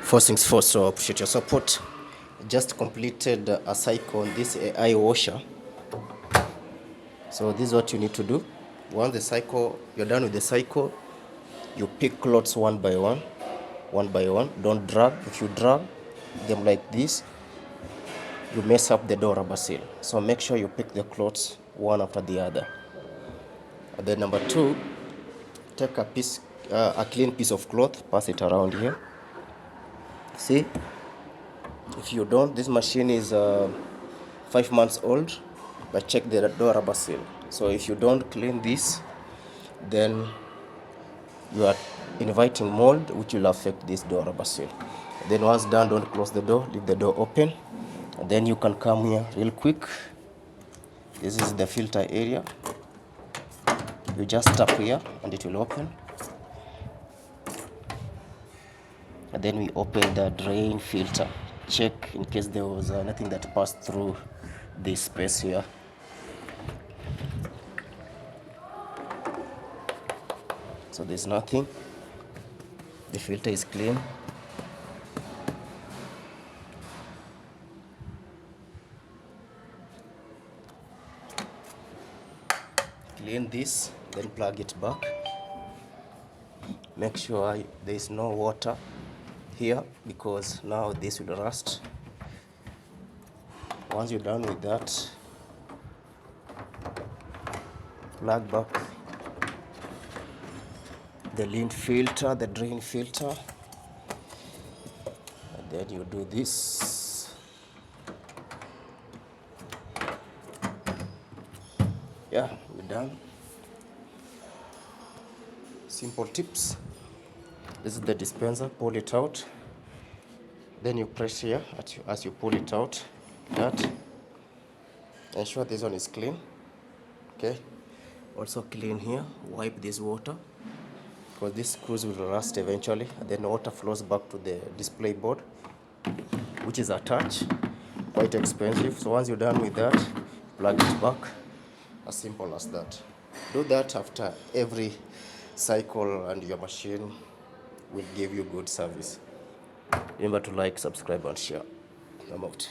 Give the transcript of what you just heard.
First things first, so appreciate your support. Just completed a cycle on this AI washer. So this is what you need to do. Once the cycle, you're done with the cycle, you pick clothes one by one. Don't drag. If you drag them like this, you mess up the door rubber seal. So make sure you pick the clothes one after the other. And then number two, take a clean piece of cloth, pass it around here. See, if you don't, this machine is 5 months old, but check the door rubber seal. So if you don't clean this, then you are inviting mold, which will affect this door rubber seal. Then once done, don't close the door, leave the door open. And then you can come here real quick. This is the filter area. You just tap here and it will open. And then we open the drain filter. Check in case there was nothing that passed through this space here. So there's nothing. The filter is clean. Clean this, then plug it back. Make sure there is no water here because now this will rust. Once you're done with that, plug back the lint filter, the drain filter, and then you do this. Yeah, we're done. Simple tips. This is the dispenser. Pull it out. Then you press here as you pull it out. That. Ensure this one is clean. Okay. Also clean here. Wipe this water because these screws will rust eventually. And then water flows back to the display board, which is attached. Quite expensive. So once you're done with that, plug it back. As simple as that. Do that after every cycle and your machine will give you good service. Remember to like, subscribe and share. I'm out.